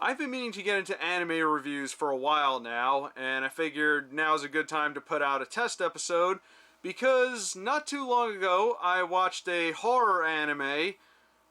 I've been meaning to get into anime reviews for a while now, and I figured now's a good time to put out a test episode, because not too long ago I watched a horror anime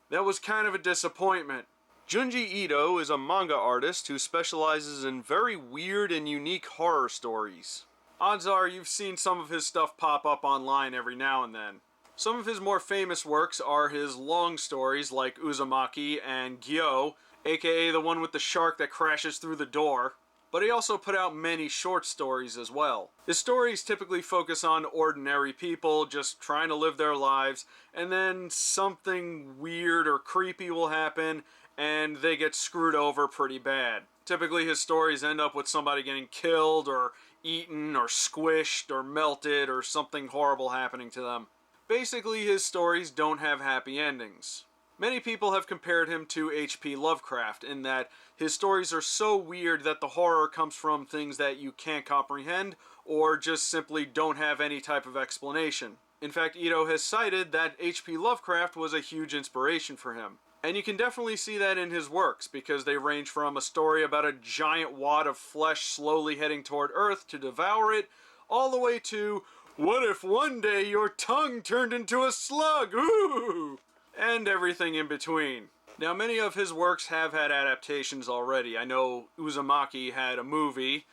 that was kind of a disappointment. Junji Ito is a manga artist who specializes in very weird and unique horror stories. Odds are you've seen some of his stuff pop up online every now and then. Some of his more famous works are his long stories like Uzumaki and Gyo, aka the one with the shark that crashes through the door. But he also put out many short stories as well. His stories typically focus on ordinary people just trying to live their lives, and then something weird or creepy will happen, and they get screwed over pretty bad. Typically his stories end up with somebody getting killed, or eaten, or squished, or melted, or something horrible happening to them. Basically his stories don't have happy endings. Many people have compared him to H.P. Lovecraft in that his stories are so weird that the horror comes from things that you can't comprehend or just simply don't have any type of explanation. In fact, Ito has cited that H.P. Lovecraft was a huge inspiration for him. And you can definitely see that in his works because they range from a story about a giant wad of flesh slowly heading toward Earth to devour it, all the way to, what if one day your tongue turned into a slug? Ooh! And everything in between. Now, many of his works have had adaptations already. I know Uzumaki had a movie,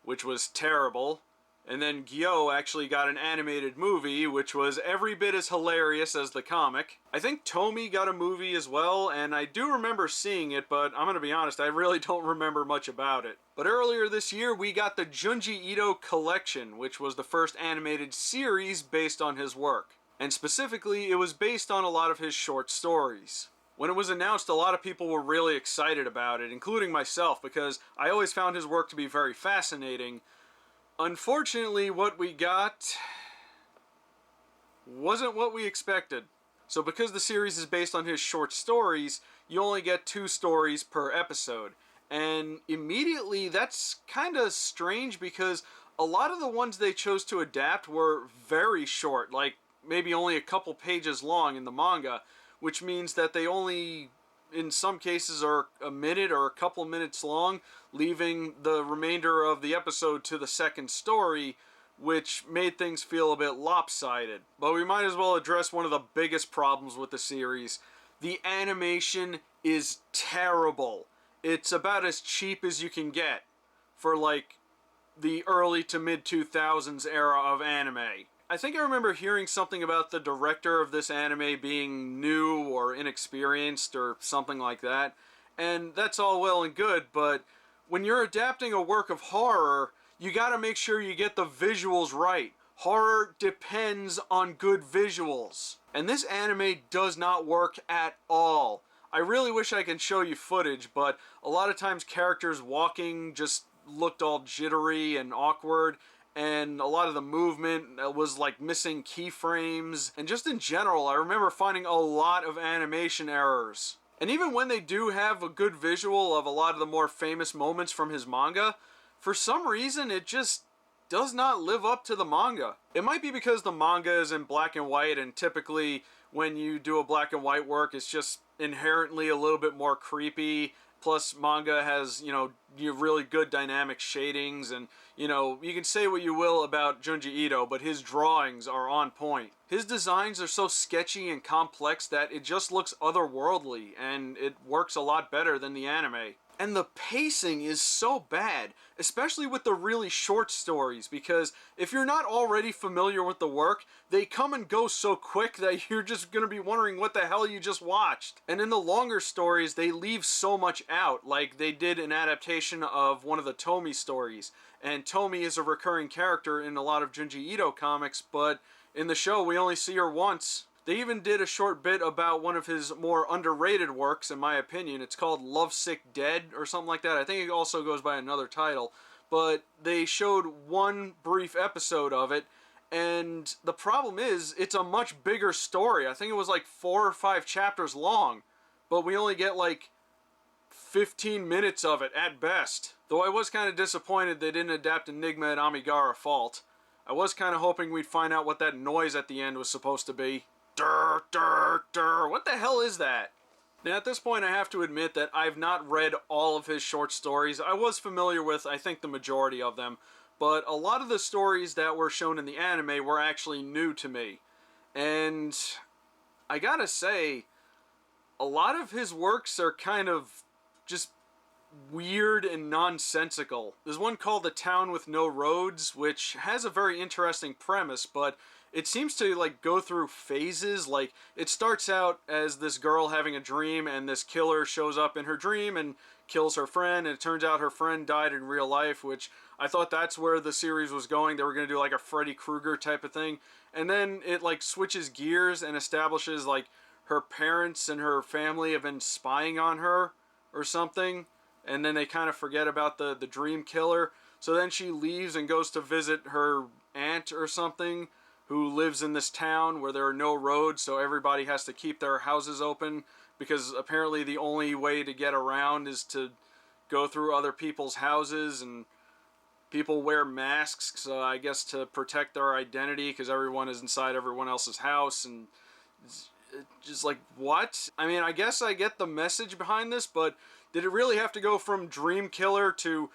which was terrible, and then Gyo actually got an animated movie, which was every bit as hilarious as the comic. I think Tomy got a movie as well, and I do remember seeing it, but I'm gonna be honest, I really don't remember much about it. But earlier this year, we got the Junji Ito Collection, which was the first animated series based on his work. And specifically, it was based on a lot of his short stories. When it was announced, a lot of people were really excited about it, including myself, because I always found his work to be very fascinating. Unfortunately, what we got wasn't what we expected. So because the series is based on his short stories, you only get 2 stories per episode. And immediately, that's kind of strange because a lot of the ones they chose to adapt were very short, like maybe only a couple pages long in the manga, which means that they only, in some cases, are a minute or a couple minutes long, leaving the remainder of the episode to the second story, which made things feel a bit lopsided. But we might as well address one of the biggest problems with the series. The animation is terrible. It's about as cheap as you can get for, like, the early to mid-2000s era of anime. I think I remember hearing something about the director of this anime being new or inexperienced or something like that. And that's all well and good, but when you're adapting a work of horror, you gotta make sure you get the visuals right. Horror depends on good visuals. And this anime does not work at all. I really wish I could show you footage, but a lot of times characters walking just looked all jittery and awkward, and a lot of the movement was like missing keyframes, and just in general I remember finding a lot of animation errors. And even when they do have a good visual of a lot of the more famous moments from his manga, for some reason it just does not live up to the manga. It might be because the manga is in black and white, and typically when you do a black and white work it's just inherently a little bit more creepy. Plus, manga has, really good dynamic shadings, and, you can say what you will about Junji Ito, but his drawings are on point. His designs are so sketchy and complex that it just looks otherworldly, and it works a lot better than the anime. And the pacing is so bad, especially with the really short stories, because if you're not already familiar with the work, they come and go so quick that you're just going to be wondering what the hell you just watched. And in the longer stories, they leave so much out, like they did an adaptation of one of the Tomy stories. And Tomy is a recurring character in a lot of Junji Ito comics, but in the show we only see her once. They even did a short bit about one of his more underrated works, in my opinion. It's called Lovesick Dead, or something like that. I think it also goes by another title. But they showed one brief episode of it, and the problem is, it's a much bigger story. I think it was like 4 or 5 chapters long, but we only get like 15 minutes of it at best. Though I was kind of disappointed they didn't adapt Enigma at Amigara Fault. I was kind of hoping we'd find out what that noise at the end was supposed to be. Durr, durr, durr. What the hell is that? And at this point, I have to admit that I've not read all of his short stories. I was familiar with, I think, the majority of them, but a lot of the stories that were shown in the anime were actually new to me. And I gotta say, a lot of his works are kind of just weird and nonsensical. There's one called The Town with No Roads, which has a very interesting premise, but it seems to like go through phases. Like, it starts out as this girl having a dream, and this killer shows up in her dream and kills her friend, and it turns out her friend died in real life, which I thought that's where the series was going. They were going to do like a Freddy Krueger type of thing, and then it like switches gears and establishes like her parents and her family have been spying on her or something, and then they kind of forget about the dream killer. So then she leaves and goes to visit her aunt or something, who lives in this town where there are no roads, so everybody has to keep their houses open, because apparently the only way to get around is to go through other people's houses, and people wear masks, so I guess to protect their identity, because everyone is inside everyone else's house, and it's just like, what? I mean, I guess I get the message behind this, but did it really have to go from Dream Killer to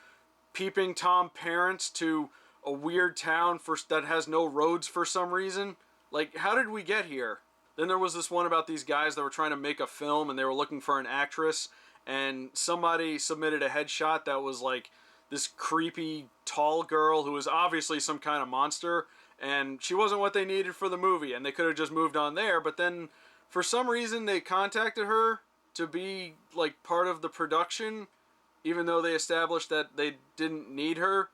Peeping Tom parents to a weird town that has no roads for some reason? Like, how did we get here? Then there was this one about these guys that were trying to make a film, and they were looking for an actress, and somebody submitted a headshot that was like this creepy tall girl who was obviously some kind of monster, and she wasn't what they needed for the movie, and they could have just moved on there. But then for some reason they contacted her to be like part of the production, even though they established that they didn't need her.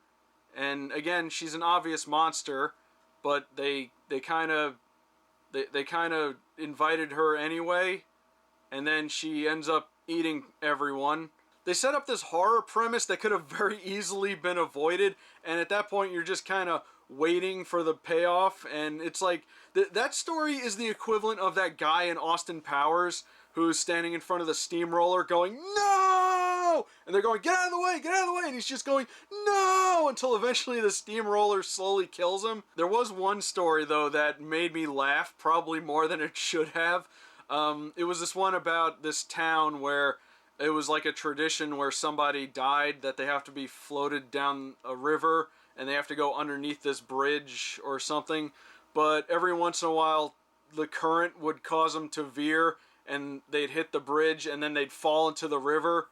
And again, she's an obvious monster, but they kind of invited her anyway, and then she ends up eating everyone. They set up this horror premise that could have very easily been avoided, and at that point you're just kind of waiting for the payoff, and it's like that story is the equivalent of that guy in Austin Powers who's standing in front of the steamroller going, "No!" And they're going, "Get out of the way, get out of the way!" And he's just going, "No!" Until eventually the steamroller slowly kills him. There was one story, though, that made me laugh, probably more than it should have. It was this one about this town where it was like a tradition where somebody died that they have to be floated down a river, and they have to go underneath this bridge or something. But every once in a while, the current would cause them to veer, and they'd hit the bridge, and then they'd fall into the river.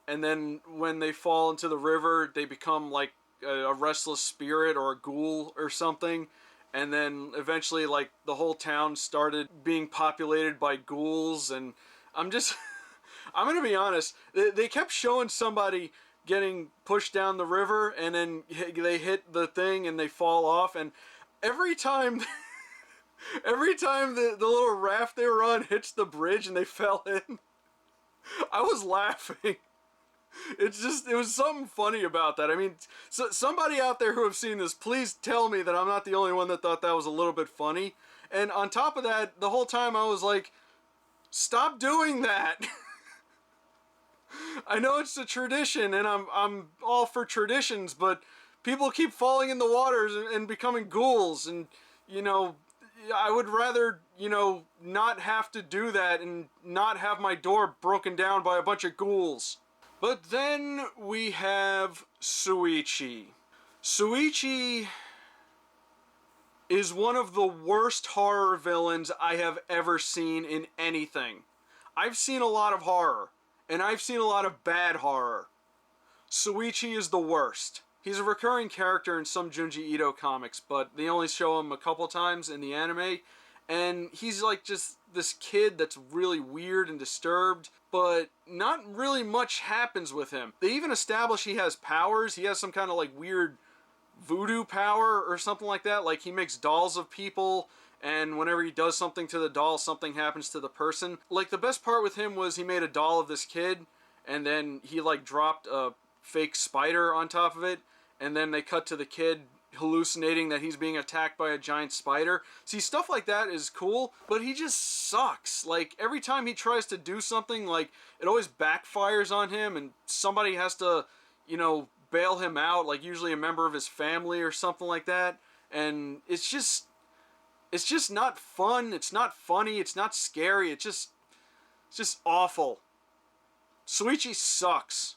And then when they fall into the river, they become like a restless spirit or a ghoul or something. And then eventually, like, the whole town started being populated by ghouls. And I'm just, I'm going to be honest, they kept showing somebody getting pushed down the river, and then they hit the thing and they fall off. And every time... Every time the little raft they were on hits the bridge and they fell in, I was laughing. It was something funny about that. I mean, so somebody out there who have seen this, please tell me that I'm not the only one that thought that was a little bit funny. And on top of that, the whole time I was like, stop doing that. I know it's a tradition, and I'm all for traditions, but people keep falling in the waters and becoming ghouls, and, you know, I would rather, you know, not have to do that and not have my door broken down by a bunch of ghouls. But then we have Shuichi. Shuichi is one of the worst horror villains I have ever seen in anything. I've seen a lot of horror, and I've seen a lot of bad horror. Shuichi is the worst. He's a recurring character in some Junji Ito comics, but they only show him a couple times in the anime, and he's like just this kid that's really weird and disturbed, but not really much happens with him. They even establish he has powers. He has some kind of like weird voodoo power or something like that. Like, he makes dolls of people, and whenever he does something to the doll, something happens to the person. Like, the best part with him was he made a doll of this kid, and then he like dropped a fake spider on top of it, and then they cut to the kid hallucinating that he's being attacked by a giant spider. See, stuff like that is cool, but he just sucks. Like, every time he tries to do something, like, it always backfires on him, and somebody has to, you know, bail him out, like usually a member of his family or something like that. And it's just not fun, it's not funny, it's not scary, it's just It's just awful. Suichi sucks.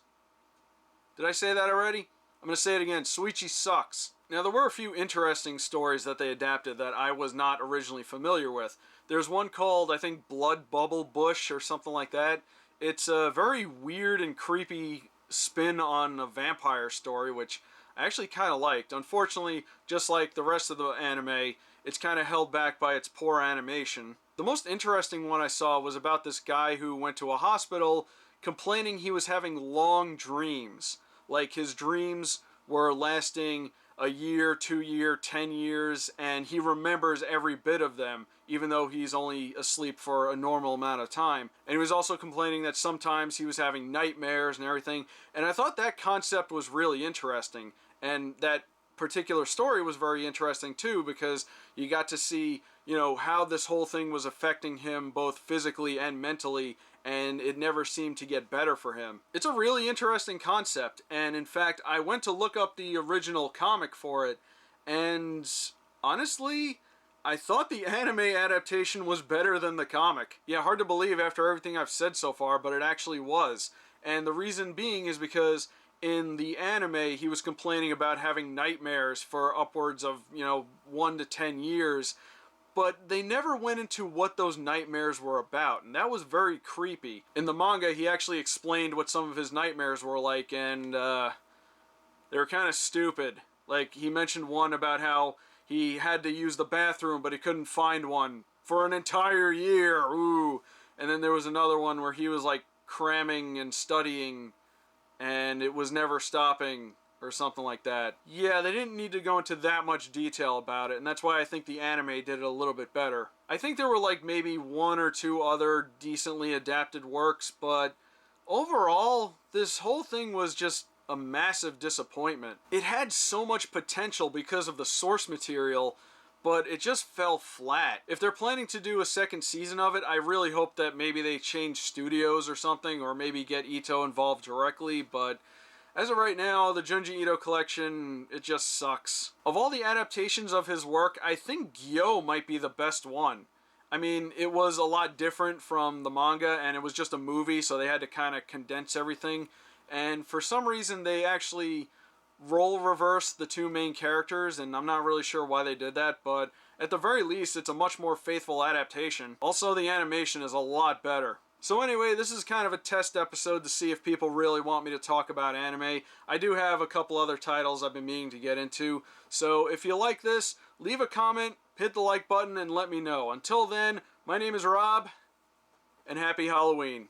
Did I say that already? I'm going to say it again. Suichi sucks. Now, there were a few interesting stories that they adapted that I was not originally familiar with. There's one called, I think, Blood Bubble Bush or something like that. It's a very weird and creepy spin on a vampire story, which I actually kind of liked. Unfortunately, just like the rest of the anime, it's kind of held back by its poor animation. The most interesting one I saw was about this guy who went to a hospital complaining he was having long dreams. Like, his dreams were lasting a year, 2 year, 10 years, and he remembers every bit of them, even though he's only asleep for a normal amount of time. And he was also complaining that sometimes he was having nightmares and everything, and I thought that concept was really interesting, and that particular story was very interesting too, because you got to see, you know, how this whole thing was affecting him both physically and mentally, and it never seemed to get better for him. It's a really interesting concept, and in fact, I went to look up the original comic for it, and honestly, I thought the anime adaptation was better than the comic. Yeah, hard to believe after everything I've said so far, but it actually was. And the reason being is because in the anime, he was complaining about having nightmares for upwards of, 1 to 10 years, but they never went into what those nightmares were about, and that was very creepy. In the manga, he actually explained what some of his nightmares were like, and they were kind of stupid. Like, he mentioned one about how he had to use the bathroom, but he couldn't find one for an entire year, ooh. And then there was another one where he was, like, cramming and studying, and it was never stopping, or something like that. Yeah, they didn't need to go into that much detail about it, and that's why I think the anime did it a little bit better. I think there were like maybe 1 or 2 other decently adapted works, but overall, this whole thing was just a massive disappointment. It had so much potential because of the source material, but it just fell flat. If they're planning to do a second season of it, I really hope that maybe they change studios or something, or maybe get Ito involved directly, but as of right now, the Junji Ito Collection, it just sucks. Of all the adaptations of his work, I think Gyo might be the best one. I mean, it was a lot different from the manga, and it was just a movie, so they had to kind of condense everything. And for some reason, they actually role reversed the 2 main characters, and I'm not really sure why they did that, but at the very least, it's a much more faithful adaptation. Also, the animation is a lot better. So anyway, this is kind of a test episode to see if people really want me to talk about anime. I do have a couple other titles I've been meaning to get into. So if you like this, leave a comment, hit the like button, and let me know. Until then, my name is Rob, and happy Halloween.